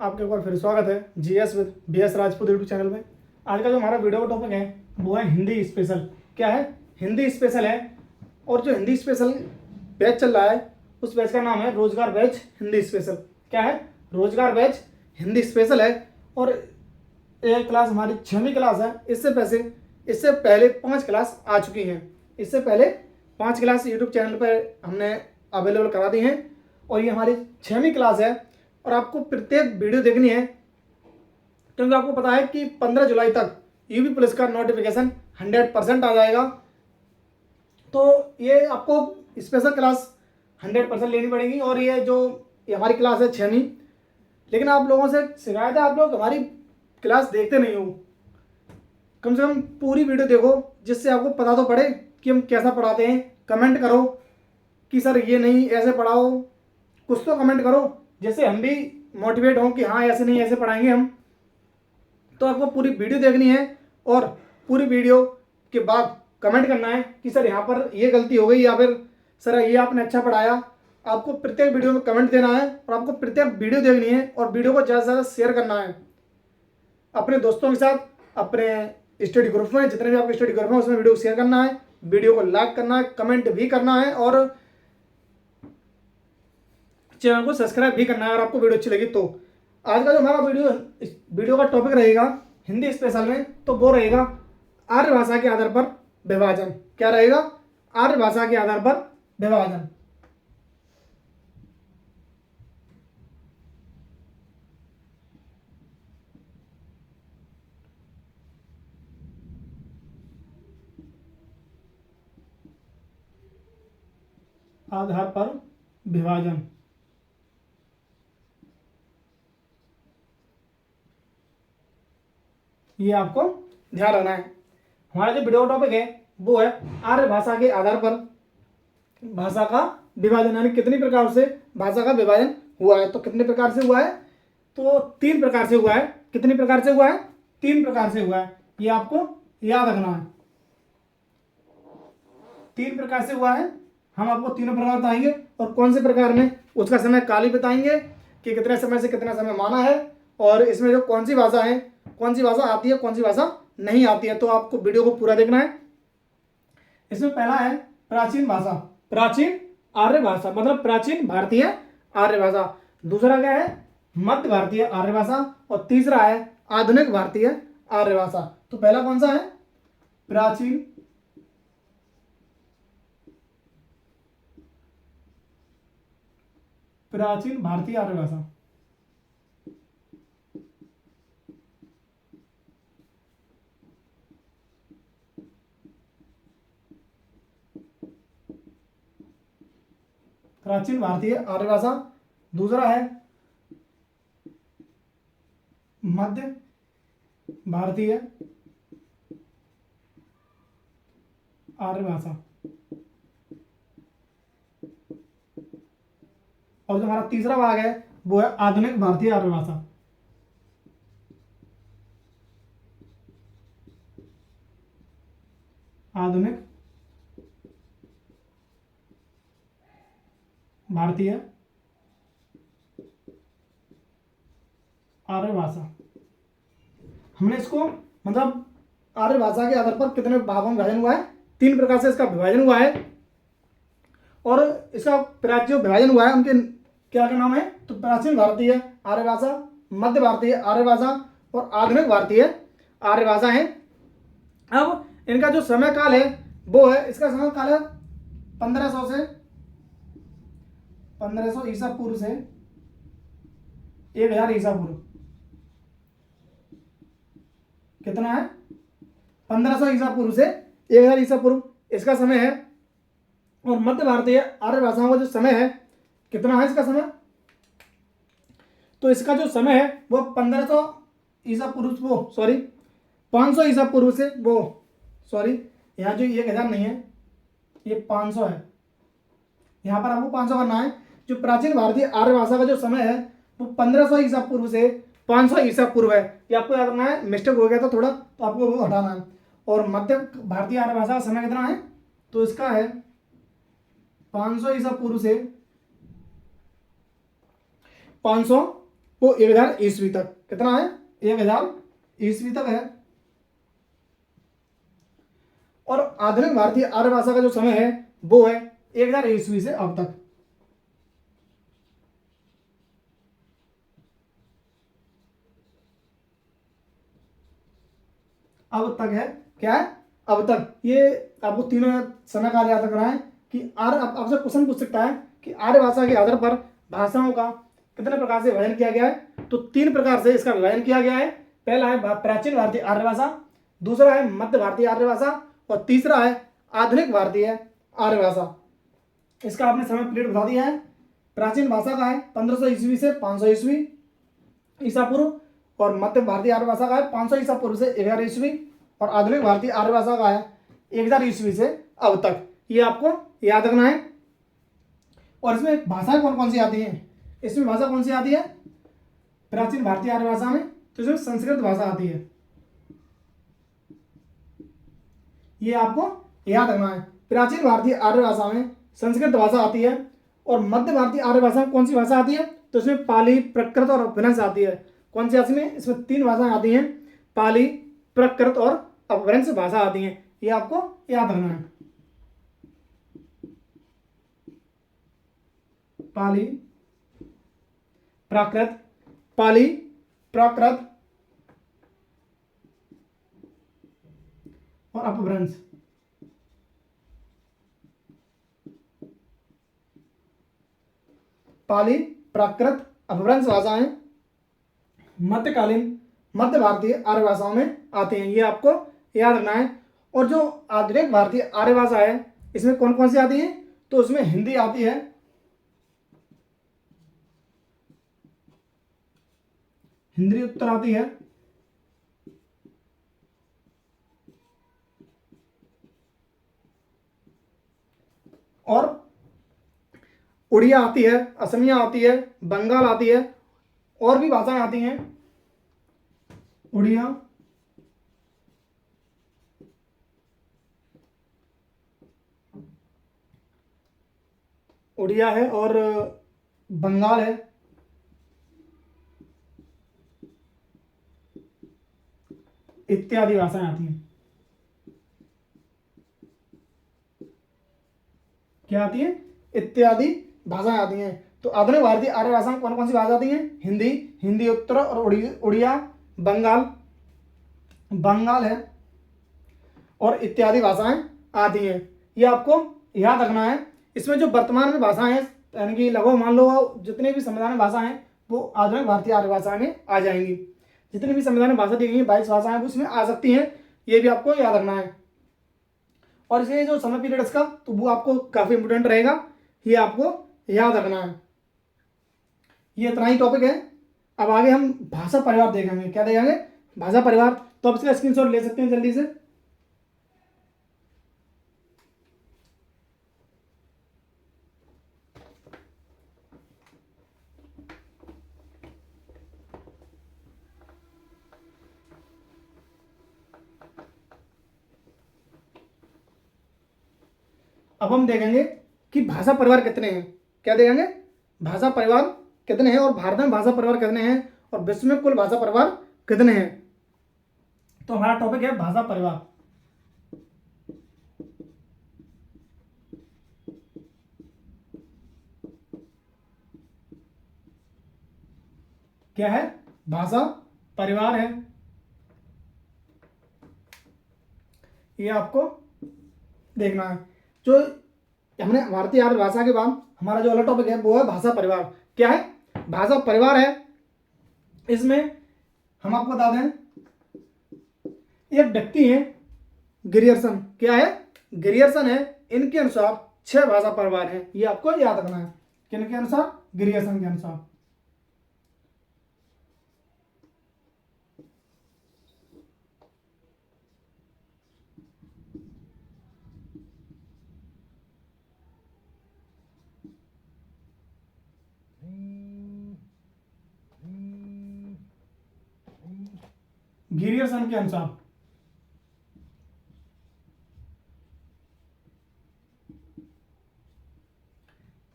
आपके ऊपर फिर स्वागत है GS with BS Rajput YouTube channel में। आज का जो हमारा वीडियो का टॉपिक है वो है हिंदी स्पेशल। क्या है? हिंदी स्पेशल है। और जो हिंदी स्पेशल बैच चल रहा है उस बैच का नाम है रोजगार बैच हिंदी स्पेशल। क्या है? रोजगार बैच हिंदी स्पेशल है। और एक क्लास हमारी 6वीं क्लास है। इससे पहले 5 क्लास आ चुकी हैं। इससे पहले 5 क्लास यूट्यूब चैनल पर हमने अवेलेबल करा दी हैं और ये हमारी 6वीं क्लास है। और आपको प्रत्येक वीडियो देखनी है क्योंकि आपको पता है कि 15 जुलाई तक यूपी पुलिस का नोटिफिकेशन 100% आ जाएगा। तो ये आपको स्पेशल क्लास 100% लेनी पड़ेगी। और ये हमारी क्लास है 6वीं। लेकिन आप लोगों से शिकायत है, आप लोग हमारी क्लास देखते नहीं हो। कम से कम पूरी वीडियो देखो जिससे आपको पता तो पड़े कि हम कैसा पढ़ाते हैं। कमेंट करो कि सर ये नहीं ऐसे पढ़ाओ, कुछ तो कमेंट करो जैसे हम भी मोटिवेट हों कि हाँ ऐसे नहीं ऐसे पढ़ाएंगे हम। तो आपको पूरी वीडियो देखनी है और पूरी वीडियो के बाद कमेंट करना है कि सर यहाँ पर ये गलती हो गई या फिर सर ये आपने अच्छा पढ़ाया। आपको प्रत्येक वीडियो में कमेंट देना है और आपको प्रत्येक वीडियो देखनी है और वीडियो को ज़्यादा से ज़्यादा शेयर करना है अपने दोस्तों के साथ, अपने स्टडी ग्रुप में, जितने भी आपके स्टडी ग्रुप में उसमें वीडियो शेयर करना है, वीडियो को लाइक करना है, कमेंट भी करना है और चैनल को सब्सक्राइब भी करना है अगर आपको वीडियो अच्छी लगी तो। आज का जो हमारा वीडियो का टॉपिक रहेगा हिंदी स्पेशल में, तो वो रहेगा आर्य भाषा के आधार पर विभाजन। क्या रहेगा? आर्य भाषा के आधार पर विभाजन। आधार पर विभाजन, ये आपको ध्यान रखना है। हमारा जो वीडियो टॉपिक है वो है आर्य भाषा के आधार पर भाषा का विभाजन, यानी कितनी प्रकार से भाषा का विभाजन हुआ है। तो कितने प्रकार से हुआ है? तो 3 प्रकार से हुआ है। कितनी प्रकार से हुआ है? 3 प्रकार से हुआ है। ये आपको याद रखना है। 3 प्रकार से हुआ है। हम आपको तीनों प्रकार बताएंगे और कौन से प्रकार में उसका समय काल भी बताएंगे कि कितने समय से कितना समय माना है और इसमें जो कौन सी भाषा है, कौन सी भाषा आती है, कौन सी भाषा नहीं आती है। तो आपको वीडियो को पूरा देखना है। इसमें पहला है प्राचीन भाषा, प्राचीन आर्य भाषा, मतलब प्राचीन भारतीय आर्य भाषा। दूसरा क्या है? मध्य भारतीय आर्य भाषा। और तीसरा है आधुनिक भारतीय आर्य भाषा। तो पहला कौन सा है? प्राचीन भारतीय आर्य भाषा। प्राचीन भारतीय आर्य भाषा। दूसरा है मध्य भारतीय आर्य भाषा। और जो हमारा तीसरा भाग है वो है आधुनिक भारतीय आर्य भाषा। आधुनिक भारतीय आर्य भाषा। हमने इसको मतलब आर्य भाषा के आधार पर कितने भागों में विभाजन हुआ है? 3 प्रकार से इसका विभाजन हुआ है। और इसका जो विभाजन हुआ है उनके क्या क्या नाम है? तो प्राचीन भारतीय आर्य भाषा, मध्य भारतीय आर्य भाषा और आधुनिक भारतीय आर्य भाषा है। अब इनका जो समय काल है वो है, इसका समय काल है 1500 ईसा पूर्व से 1000 ईसा पूर्व। कितना है? 1500 ईसा पूर्व से 1000 ईसा पूर्व इसका समय है। और मध्य भारतीय आर्य भाषाओं का जो समय है कितना है इसका समय? तो इसका जो समय है वो 1500 ईसा पूर्व, वो सॉरी 500 ईसा पूर्व से, वो सॉरी यहाँ जो 1000 नहीं है, ये 500 है। यहाँ पर आपको 500 करना है। जो प्राचीन भारतीय आर्य भाषा का जो समय है वो 1500 ईसा पूर्व से 500 ईसा पूर्व है। ये आपको याद रखना है। मिस्टेक हो गया था थोड़ा तो आपको वो हटाना है। और मध्य भारतीय आर्य भाषा का समय कितना है? तो इसका है 500 ईसा पूर्व से 500 वो 1000 ईस्वी तक। कितना है? 1000 ईस्वी तक है। और आधुनिक भारतीय आर्य भाषा का जो समय है वो है 1000 ईस्वी से अब तक। अब तक है, क्या है? अब तक। ये आपको तीनों समय काल याद रखना है कि आर्य, आपसे क्वेश्चन पूछ सकता है कि आर्य भाषा के आधार पर भाषाओं का कितने प्रकार से विभाजन किया गया है। तो 3 प्रकार से इसका विभाजन किया गया है। पहला है प्राचीन भारतीय आर्य भाषा, दूसरा है मध्य भारतीय आर्य भाषा, और तीसरा है आधुनिक भारतीय आर्य भाषा। इसका आपने समय पीरियड बता दिया है। प्राचीन भाषा का है 1500 ईस्वी से 500 ईस्वी ईसा पूर्व, और मध्य भारतीय आर्य भाषा का है 500 ईसा पूर्व से 1000 ईस्वी, और आधुनिक भारतीय आर्य भाषा का है 1000 ईस्वी से अब तक। ये आपको याद रखना है। और इसमें भाषाएं कौन कौन सी आती हैं? इसमें भाषा कौन सी आती है प्राचीन भारतीय आर्य भाषा में? तो इसमें संस्कृत भाषा आती है। ये आपको याद रखना है। प्राचीन भारतीय आर्य भाषा में संस्कृत भाषा आती है। और मध्य भारतीय आर्य भाषा में कौन सी भाषा आती है? तो इसमें पाली, प्राकृत और अपभ्रंश आती है। कौन सी आती है? इसमें 3 भाषाएं आती हैं, पाली, प्राकृत और अपभ्रंश भाषा आती हैं। ये आपको याद रखना है। पाली, प्राकृत, पाली, प्राकृत और अपभ्रंश। पाली, प्राकृत, अपभ्रंश भाषाएं मध्यकालीन मध्य भारतीय आर्य भाषाओं में आते हैं। ये आपको याद रखना है। और जो आधुनिक भारतीय आर्य भाषा है इसमें कौन कौन सी आती है? तो उसमें हिंदी आती है, हिंदी उत्तर आती है, और उड़िया आती है, असमिया आती है, बंगाल आती है, और भी भाषाएं आती हैं। उड़िया, उड़िया है, और बंगाल है, इत्यादि भाषाएं आती हैं। क्या आती है? इत्यादि भाषाएं आती हैं। तो आधुनिक भारतीय आर्य भाषा में कौन कौन सी भाषा आती हैं? हिंदी, हिंदी उत्तर और उड़िया, बंगाल, बंगाल है, और इत्यादि भाषाएं आती हैं। ये आपको याद रखना है। इसमें जो वर्तमान में भाषाएं हैं, यानी कि लगभग मान लो जितने भी संविधान में भाषा हैं वो आधुनिक भारतीय आर्य भाषा में आ जाएंगी। जितनी भी संविधान में भाषा दी गई है 22 भाषाएं उसमें आ सकती हैं। ये भी आपको याद रखना है। और इसलिए जो समय पीरियड इसका तो वो आपको काफी इंपोर्टेंट रहेगा, ये आपको याद रखना है। ये इतना ही टॉपिक है। अब आगे हम भाषा परिवार देखेंगे। क्या देखेंगे? भाषा परिवार। तो आप इसका स्क्रीनशॉट ले सकते हैं जल्दी से। अब हम देखेंगे कि भाषा परिवार कितने हैं। क्या देखेंगे? भाषा परिवार कितने हैं, और भारत में भाषा परिवार कितने हैं, और विश्व में कुल भाषा परिवार कितने हैं। तो हमारा टॉपिक है भाषा परिवार। क्या है? भाषा परिवार है। ये आपको देखना है। जो हमने भारतीय आर्य भाषा के बाद हमारा जो अगला टॉपिक है वो है भाषा परिवार। क्या है? भाषा परिवार है। इसमें हम आपको बता दें, एक व्यक्ति है ग्रियर्सन। क्या है? ग्रियर्सन है। इनके अनुसार 6 भाषा परिवार हैं। ये आपको याद रखना है। किनके अनुसार? ग्रियर्सन के अनुसार।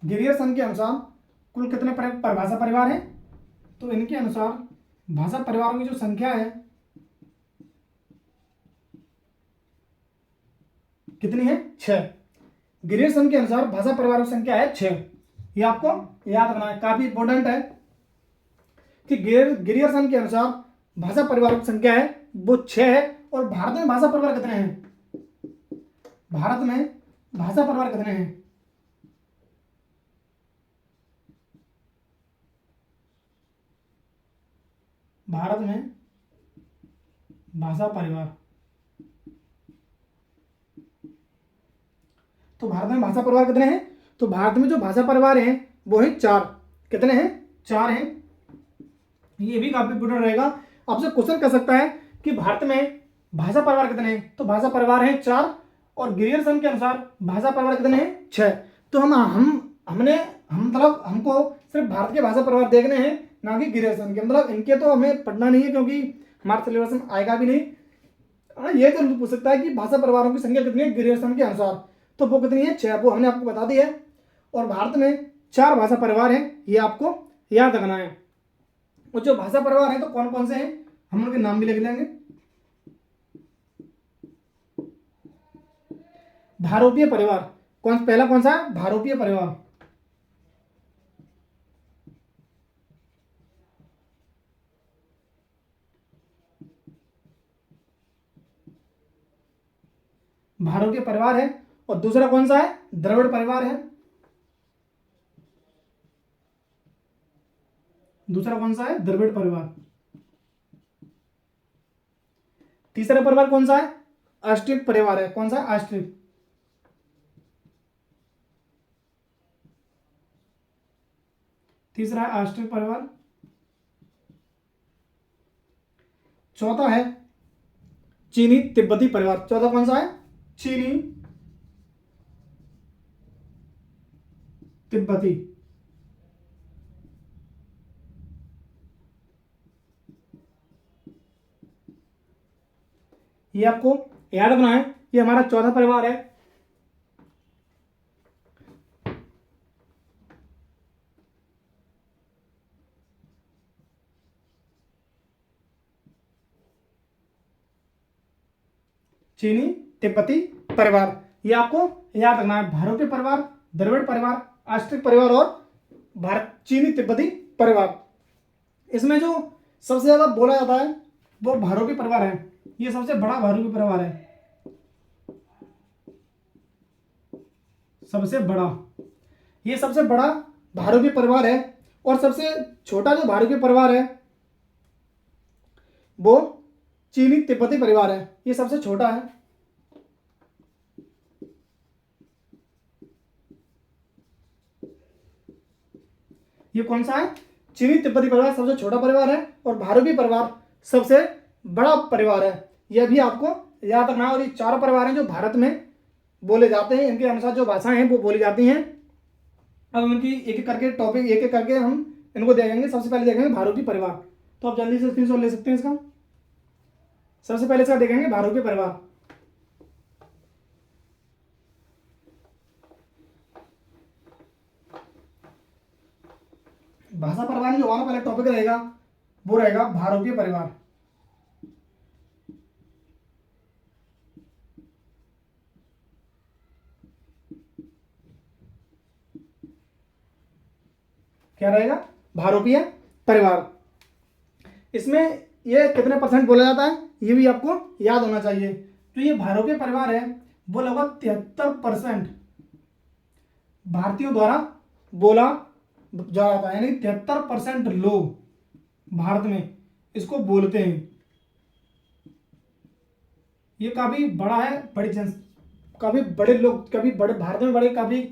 ग्रियर्सन के अनुसार कुल कितने परिभाषा परिवार हैं? तो इनके अनुसार भाषा परिवारों की जो संख्या है कितनी है? 6। ग्रियर्सन के अनुसार भाषा परिवारों की संख्या है 6। ये आपको याद रखना है, काफी इंपॉर्टेंट है कि ग्रियर्सन के अनुसार भाषा परिवारों की संख्या है वो 6 है। और भारत में भाषा परिवार कितने हैं? भारत में भाषा परिवार कितने हैं? भारत में भाषा परिवार, तो भारत में भाषा परिवार कितने हैं? तो भारत में जो भाषा परिवार हैं वो है 4। कितने हैं? 4 हैं। ये भी काफी इंपोर्टेंट रहेगा, आपसे क्वेश्चन कर सकता है कि भारत में भाषा परिवार कितने हैं? तो भाषा परिवार हैं 4 और ग्रियर्सन के अनुसार भाषा परिवार कितने हैं? 6। तो हम मतलब हमको सिर्फ भारत के भाषा परिवार देखने हैं, ना कि ग्रियर्सन के। मतलब इनके तो हमें पढ़ना नहीं है क्योंकि हमारे सिलेबस में आएगा भी नहीं। हाँ, ये जरूर पूछ सकता है कि भाषा परिवारों की संख्या कितनी है ग्रियर्सन के अनुसार, तो वो कितनी है? 6। वो हमने आपको बता दी है। और भारत में 4 भाषा परिवार हैं, ये आपको याद रखना है। और जो भाषा परिवार हैं तो कौन कौन से हैं, हम उनके नाम भी लिख लेंगे। भारोपीय परिवार, पहला कौन सा है? भारोपीय परिवार। भारोपीय परिवार है। और दूसरा कौन सा है? द्रविड़ परिवार है। दूसरा कौन सा है? द्रविड़ परिवार। तीसरा परिवार कौन सा है? ऑस्ट्रिक परिवार है। कौन सा? ऑस्ट्रिक। तीसरा है ऑस्ट्रिक परिवार। चौथा है चीनी तिब्बती परिवार। चौथा कौन सा है? चीनी तिब्बती। ये आपको याद रखना है, ये हमारा चौथा परिवार है। चीनी तिब्बती परिवार, ये आपको याद रखना है। भारोपीय परिवार, द्रविड़ परिवार, ऑस्ट्रिक परिवार और भारत चीनी तिब्बती परिवार। इसमें जो सबसे ज्यादा बोला जाता है वो भारोपीय परिवार है। ये सबसे बड़ा भारोपीय परिवार है, सबसे बड़ा। ये सबसे बड़ा भारोपीय परिवार है। और सबसे छोटा जो भारोपीय परिवार है वो चीनी तिब्बती परिवार है। ये सबसे छोटा है। ये कौन सा है? चीनी तिब्बती परिवार सबसे छोटा परिवार है और भारोपीय परिवार सबसे बड़ा परिवार है। यह भी आपको याद रखना है। और ये चारों परिवार हैं जो भारत में बोले जाते हैं, इनके अनुसार जो भाषाएं हैं वो बोली जाती हैं। अब इनकी एक एक करके टॉपिक एक एक करके हम इनको देखेंगे। सबसे पहले देखेंगे भारोपीय परिवार, तो आप जल्दी से स्क्रीनशॉट ले सकते हैं इसका। सबसे पहले इसका देखेंगे भारोपीय परिवार। भाषा परिवार में जो हमारा पहले टॉपिक रहेगा वो रहेगा भारोपीय परिवार। क्या रहेगा? भारोपीय परिवार। इसमें ये कितने परसेंट बोला जाता है ये भी आपको याद होना चाहिए। तो ये भारोपीय परिवार है वो लगभग 73% भारतीयों द्वारा बोला जा रहा था, यानी 73% लोग भारत में इसको बोलते हैं। ये काफी बड़ा है, काफी बड़े लोग, काफी बड़े भारत में बड़े काफी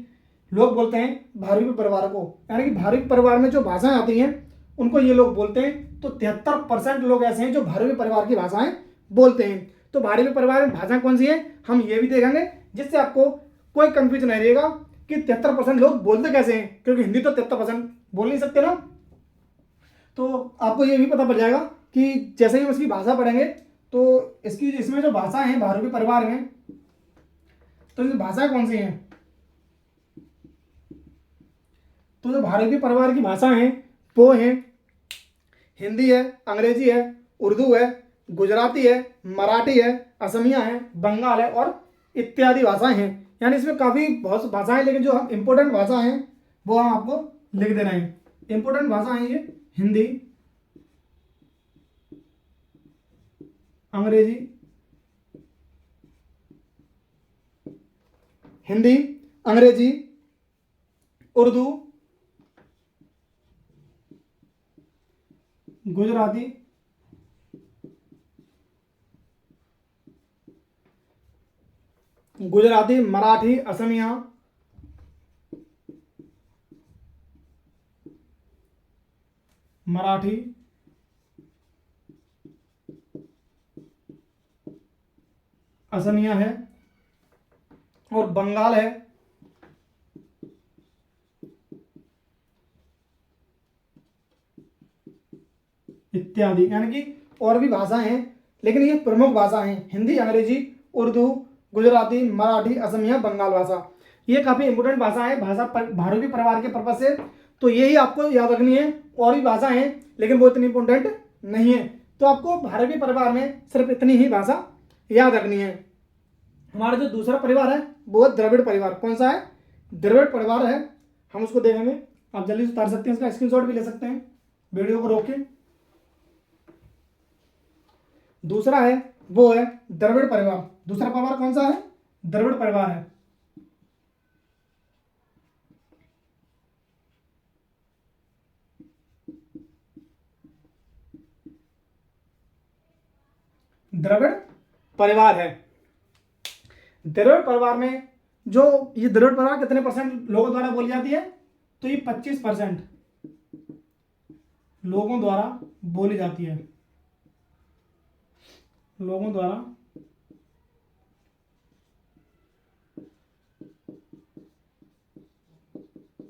लोग बोलते हैं भारोपीय परिवार को। यानी कि भारोपीय परिवार में जो भाषाएं आती हैं उनको ये लोग बोलते हैं। तो 73% लोग ऐसे हैं जो भारोपीय परिवार की भाषाएं बोलते हैं। तो भारोपीय परिवार में भाषा कौन सी है हम ये भी देखेंगे, जिससे आपको कोई कंफ्यूजन नहीं रहेगा कि 73% लोग बोलते कैसे हैं, क्योंकि हिंदी तो 73% बोल नहीं सकते ना। तो आपको ये भी पता पड़ जाएगा कि जैसे ही हम इसकी भाषा पढ़ेंगे तो इसमें जो भाषा है भारोपीय परिवार में, तो इसकी भाषा कौन सी है। तो जो भारोपीय परिवार की भाषा है वो है हिंदी है, अंग्रेजी है, उर्दू है, गुजराती है, मराठी है, असमिया है, बंगाल है और इत्यादि भाषाएं हैं। यानी इसमें काफ़ी बहुत भाषाएं, लेकिन जो हम इम्पोर्टेंट भाषा हैं वो हम आपको लिख देना है। इम्पोर्टेंट भाषा है ये हिंदी, अंग्रेजी, हिंदी, अंग्रेजी, उर्दू, गुजराती, मराठी, असमिया, मराठी, असमिया है और बंगाल है, इत्यादि। यानी कि और भी भाषाएं हैं, लेकिन ये प्रमुख भाषा हैं हिंदी, अंग्रेजी, उर्दू, गुजराती, मराठी, असमिया, बंगाल भाषा। ये काफ़ी इंपॉर्टेंट भाषा है भारतीय परिवार के पर्पज से, तो यही आपको याद रखनी है। और भी भाषा हैं लेकिन वो इतनी इंपॉर्टेंट नहीं है, तो आपको भारतीय परिवार में सिर्फ इतनी ही भाषा याद रखनी है। हमारा जो दूसरा परिवार है वो है द्रविड़ परिवार। कौन सा है? द्रविड़ परिवार है, हम उसको देखेंगे। आप जल्दी से उतार सकते हैं, इसका स्क्रीनशॉट भी ले सकते हैं वीडियो को रोक के। दूसरा है वो है द्रविड़ परिवार। दूसरा परिवार कौन सा है? द्रविड़ परिवार है। द्रविड़ परिवार है। द्रविड़ परिवार में जो ये द्रविड़ परिवार कितने परसेंट लोगों द्वारा बोली जाती है? तो ये 25% लोगों द्वारा बोली जाती है। लोगों द्वारा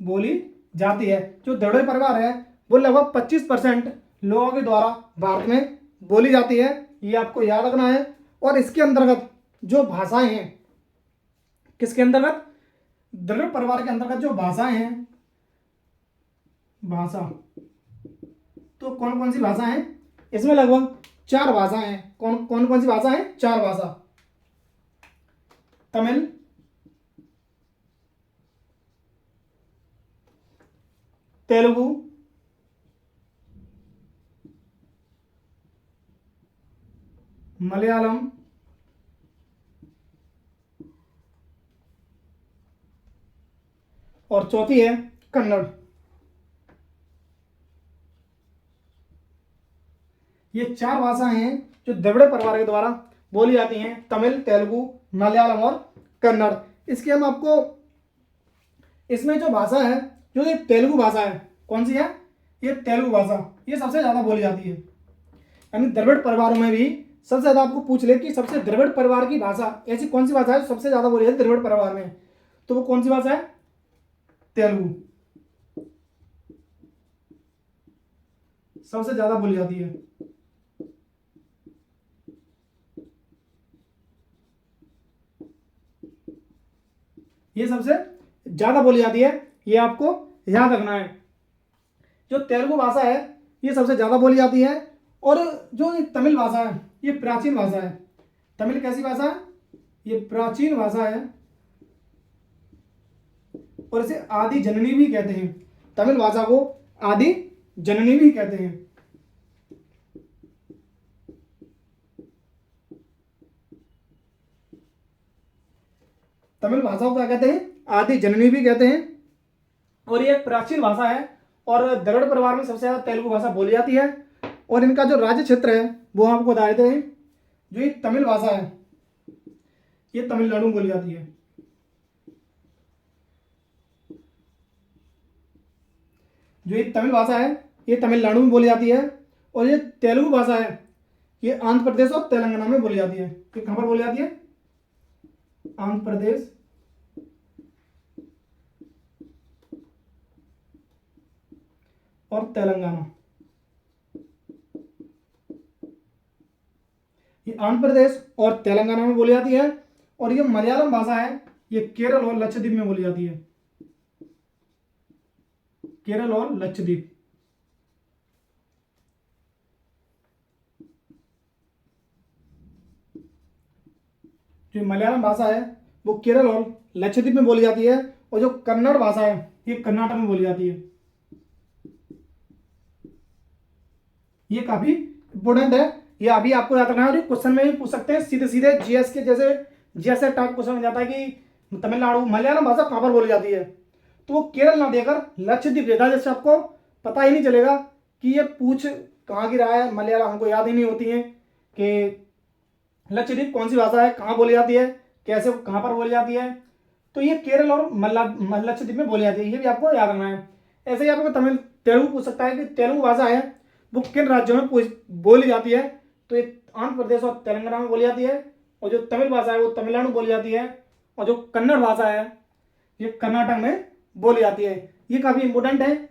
बोली जाती है। जो द्रविड़ परिवार है वो लगभग 25% लोगों के द्वारा भारत में बोली जाती है, ये आपको याद रखना है। और इसके अंतर्गत जो भाषाएं हैं, किसके अंतर्गत? द्रविड़ परिवार के अंतर्गत जो भाषाएं हैं, भाषा, तो कौन कौन सी भाषा हैं? इसमें लगभग 4 भाषाएं हैं। कौन कौन सी भाषा है? 4 भाषा। तमिल, तेलुगु, मलयालम और चौथी है कन्नड़। ये 4 भाषाएं हैं जो द्रविड़ परिवार के द्वारा बोली जाती हैं। तमिल, तेलुगु, मलयालम और कन्नड़। इसके हम आपको, इसमें जो भाषा है, जो ये तेलुगु भाषा है, कौन सी है? ये तेलुगु भाषा, ये सबसे ज़्यादा बोली जाती है। यानी द्रविड़ परिवारों में भी सबसे ज़्यादा आपको पूछ ले कि सबसे द्रविड़ परिवार की भाषा ऐसी कौन सी भाषा है जो सबसे ज़्यादा बोली जाती है द्रविड़ परिवार में, तो वो कौन सी भाषा है? तेलुगु सबसे ज़्यादा बोली जाती है। ये सबसे ज़्यादा बोली जाती है, ये आपको याद रखना है। जो तेलुगु भाषा है ये सबसे ज़्यादा बोली जाती है। और जो तमिल भाषा है ये प्राचीन भाषा है। तमिल कैसी भाषा है? ये प्राचीन भाषा है और इसे आदि जननी भी कहते हैं। तमिल भाषा को आदि जननी भी कहते हैं। तमिल भाषा को क्या कहते हैं? आदि जननी भी कहते हैं। और ये एक प्राचीन भाषा है और द्रविड़ परिवार में सबसे ज़्यादा तेलुगु भाषा बोली जाती है। और इनका जो राज्य क्षेत्र है वो आपको बता देते हैं। जो ये तमिल भाषा है ये तमिलनाडु में बोली जाती है। जो ये तमिल भाषा है ये तमिलनाडु में बोली जाती है। और ये तेलुगु भाषा है ये आंध्र प्रदेश और तेलंगाना में बोली जाती है। ये कहाँ पर बोली जाती है? आंध्र प्रदेश और तेलंगाना। ये आंध्र प्रदेश और तेलंगाना में बोली जाती है। और ये मलयालम भाषा है ये केरल और लक्षद्वीप में बोली जाती है। केरल और लक्षद्वीप। जो मलयालम भाषा है वो केरल और लक्षद्वीप में बोली जाती है, और जो कन्नड़ भाषा है ये कर्नाटक में बोली जाती है। ये काफी इंपोर्टेंट है, ये अभी आपको याद रखना है। और क्वेश्चन में भी पूछ सकते हैं सीधे सीधे, जीएस के जैसे जैसे टाइप क्वेश्चन में जाता है कि तमिलनाडु मलयालम भाषा कहाँ पर बोली जाती है, तो वो केरल ना देकर लक्षद्वीप देता है, जैसे आपको पता ही नहीं चलेगा कि ये पूछ कहाँ की रहा है। मलयालम हमको याद ही नहीं होती है कि लक्षद्वीप कौन सी भाषा है, कहाँ बोली जाती है, कैसे कहाँ पर बोली जाती है, तो ये केरल और लक्षद्वीप में बोली जाती है, ये भी आपको याद रखना है। ऐसे ही आपको तेलुगु पूछ सकता है कि तेलुगु भाषा है वो किन राज्यों में बोली जाती है, तो ये आंध्र प्रदेश और तेलंगाना में बोली जाती है, और जो तमिल भाषा है वो तमिलनाडु बोली जाती है, और जो कन्नड़ भाषा है ये कर्नाटक में बोली जाती है। ये काफ़ी इंपॉर्टेंट है,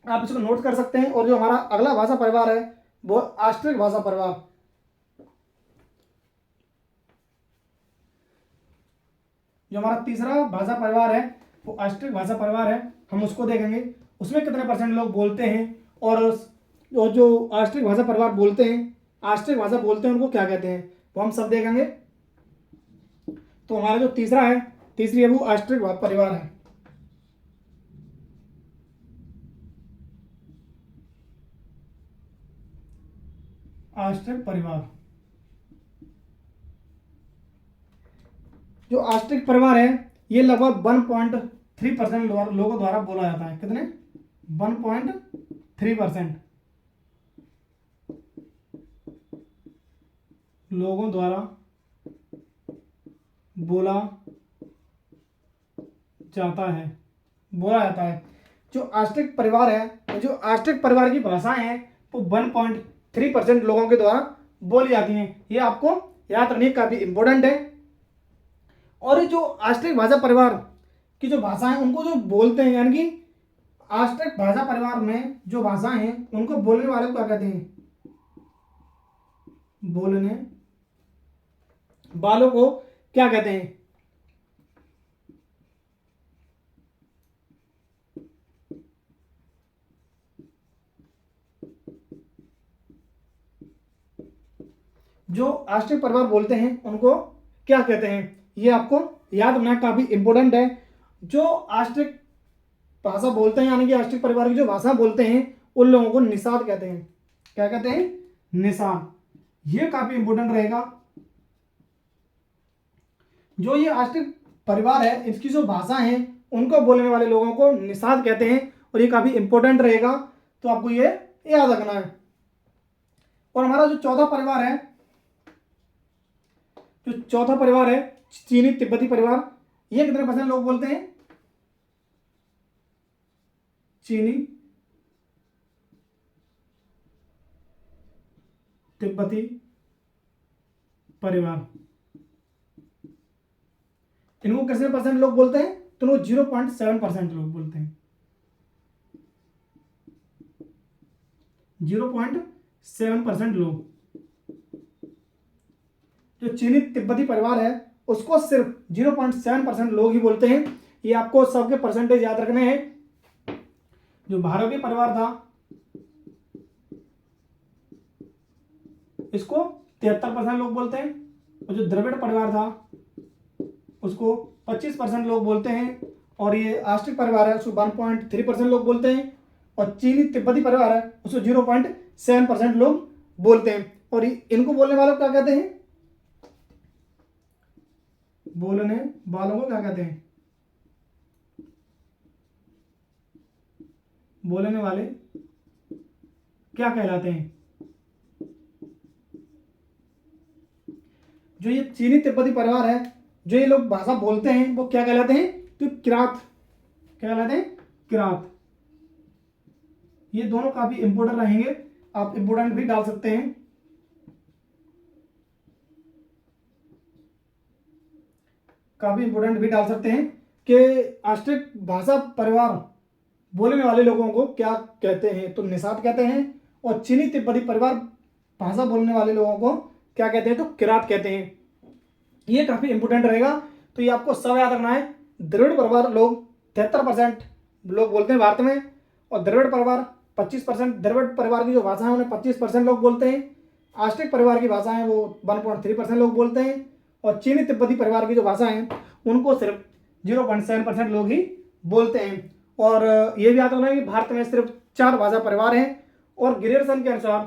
आप इसको नोट कर सकते हैं। और जो हमारा अगला भाषा परिवार है वो ऑस्ट्रिक भाषा परिवार। जो हमारा तीसरा भाषा परिवार है वो ऑस्ट्रिक भाषा परिवार है, हम उसको देखेंगे उसमें कितने परसेंट लोग बोलते हैं, और जो ऑस्ट्रिक भाषा परिवार बोलते हैं, ऑस्ट्रिक भाषा बोलते हैं, उनको क्या कहते हैं, वो हम सब देखेंगे। तो हमारा जो तीसरा है, तीसरी है वो ऑस्ट्रिक परिवार है। ऑस्ट्रिक परिवार, जो ऑस्ट्रिक परिवार है ये लगभग 1.3% लोगों द्वारा बोला जाता है। कितने? 1.3% लोगों द्वारा बोला जाता है। जो ऑस्ट्रिक परिवार है, जो ऑस्ट्रिक परिवार की भाषाएं हैं वो 1.3% लोगों के द्वारा बोली जाती हैं। ये आपको याद रखनी काफी इंपॉर्टेंट है। और जो ऑस्ट्रिक भाषा परिवार की जो भाषाएं उनको जो बोलते हैं, यानी कि ऑस्ट्रिक भाषा परिवार में जो भाषाएं हैं उनको बोलने वाले को क्या कहते हैं? बोलने वालों को क्या कहते हैं? जो ऑस्ट्रिक परिवार बोलते हैं उनको क्या कहते हैं, ये आपको याद रखना काफी इंपॉर्टेंट है। जो ऑस्ट्रिक भाषा बोलते हैं यानी कि ऑस्ट्रिक परिवार की जो भाषा बोलते हैं उन लोगों को निषाद कहते हैं। क्या कहते हैं? निषाद। ये काफी इंपॉर्टेंट रहेगा। जो ये ऑस्ट्रिक परिवार है इसकी जो भाषा है उनको बोलने वाले लोगों को निषाद कहते हैं, और ये काफी इंपॉर्टेंट रहेगा, तो आपको ये याद रखना है। और हमारा जो चौथा परिवार है चीनी तिब्बती परिवार, ये कितने परसेंट लोग बोलते हैं? चीनी तिब्बती परिवार, इनको कितने परसेंट लोग बोलते हैं? तो वो 0.7% लोग बोलते हैं। 0.7% लोग। जो चीनी तिब्बती परिवार है उसको सिर्फ 0.7% लोग ही बोलते हैं। ये आपको सबके परसेंटेज याद रखने हैं। जो भारतीय परिवार था इसको 73% लोग बोलते हैं, और जो द्रविड़ परिवार था उसको 25% लोग बोलते हैं, और ये ऑस्ट्रिक परिवार है उसको 1.3% लोग बोलते हैं, और चीनी तिब्बती परिवार है उसको 0.7% लोग बोलते हैं। और इनको बोलने वालों को क्या कहते हैं? बोलने वालों को क्या कहते हैं? बोलने वाले क्या कहलाते हैं? जो ये चीनी तिब्बती परिवार है, जो ये लोग भाषा बोलते हैं वो क्या कहलाते हैं? तो किरात। क्या कहलाते हैं? किरात। ये दोनों काफी इंपोर्टेंट रहेंगे, आप इंपोर्टेंट भी डाल सकते हैं। काफी इंपोर्टेंट भी डाल सकते हैं कि ऑस्ट्रिक भाषा परिवार बोलने वाले लोगों को क्या कहते हैं? तो निषाद कहते हैं। और चीनी तिब्बती परिवार भाषा बोलने वाले लोगों को क्या कहते हैं? तो किरात कहते हैं। ये काफी इंपोर्टेंट रहेगा, तो ये आपको सब याद रखना है। द्रविड़ परिवार लोग 73% लोग बोलते हैं भारत में, और द्रविड़ परिवार 25%, द्रविड़ परिवार की जो भाषा है उन्हें 25% लोग बोलते हैं। ऑस्ट्रिक परिवार की भाषा है वो 1.3% लोग बोलते हैं, और चीनी तिब्बती परिवार की जो भाषा हैं उनको सिर्फ 0.7% लोग ही बोलते हैं। और ये भी याद रखना है कि भारत में सिर्फ 4 भाषा परिवार हैं और ग्रेडसन के अनुसार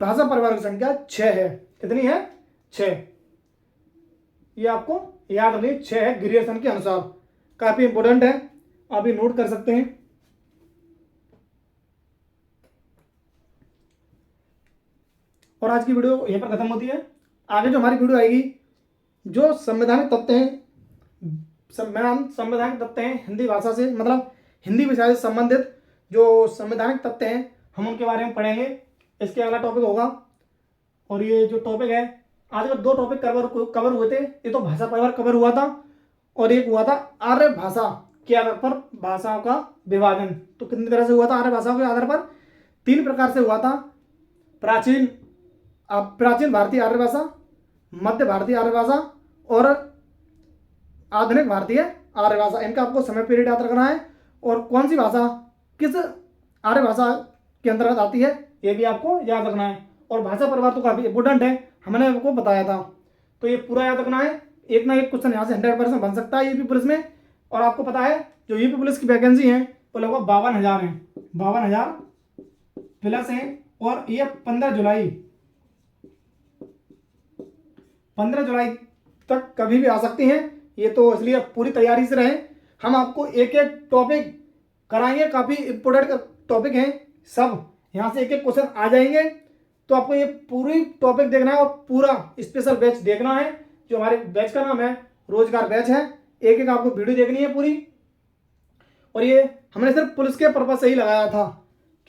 भाषा परिवार की संख्या 6 है। कितनी है? 6। ये आपको याद रखनी, 6 है ग्रेडसन के अनुसार। काफी इंपॉर्टेंट है, आप ये नोट कर सकते हैं। और आज की वीडियो यहीं पर खत्म होती है। आगे जो हमारी वीडियो आएगी, जो संवैधानिक तथ्य हैं, संवैधानिक तथ्य हैं हिंदी भाषा से, मतलब हिंदी विषय से संबंधित जो संवैधानिक तथ्य हैं हम उनके बारे में पढ़ेंगे। इसके अगला टॉपिक होगा। और ये जो टॉपिक है, आज का 2 टॉपिक कवर हुए थे। ये तो भाषा परिवार कवर हुआ था और एक हुआ था आर्य भाषा के आधार पर भाषाओं का विभाजन। तो कितनी तरह से हुआ था आर्य भाषाओं के आधार पर? 3 प्रकार से हुआ था। प्राचीन भारतीय आर्य भाषा, मध्य भारतीय आर्य भाषा और आधुनिक भारतीय आर्य भाषा। इनका आपको समय पीरियड याद रखना है और कौन सी भाषा किस आर्य भाषा के अंतर्गत आती है ये भी आपको याद रखना है। और भाषा परिवार तो काफ़ी इंपॉर्टेंट है, हमने आपको बताया था, तो ये पूरा याद रखना है। एक ना एक क्वेश्चन यहाँ से 100% बन सकता है यूपी पुलिस में। और आपको पता है जो यूपी पुलिस की वैकेंसी है वो लगभग 52,000 है, 52,000 प्लस हैं। और ये 15 जुलाई तक कभी भी आ सकती हैं। ये तो इसलिए पूरी तैयारी से रहें। हम आपको एक एक टॉपिक कराएंगे, काफ़ी इंपोर्टेंट टॉपिक हैं सब, यहाँ से एक एक क्वेश्चन आ जाएंगे। तो आपको ये पूरी टॉपिक देखना है और पूरा स्पेशल बैच देखना है। जो हमारे बैच का नाम है रोजगार बैच है। एक एक आपको वीडियो देखनी है पूरी। और ये हमने सिर्फ पुलिस के पर्पज से ही लगाया था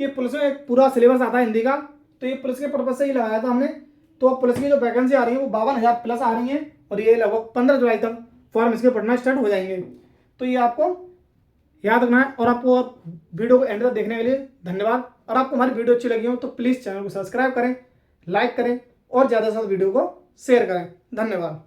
कि पुलिस में पूरा सिलेबस आता है हिंदी का, तो ये पुलिस के पर्पज से ही लगाया था हमने। तो अब पुलिस की जो वैकेंसी आ रही है वो 52,000 प्लस आ रही है और ये लगभग 15 जुलाई तक फॉर्म इसके पढ़ना स्टार्ट हो जाएंगे। तो ये आपको याद रखना है। और आपको वीडियो को एंड तक देखने के लिए धन्यवाद। और आपको हमारी वीडियो अच्छी लगी हो तो प्लीज़ चैनल को सब्सक्राइब करें, लाइक करें और ज़्यादा से ज़्यादा वीडियो को शेयर करें। धन्यवाद।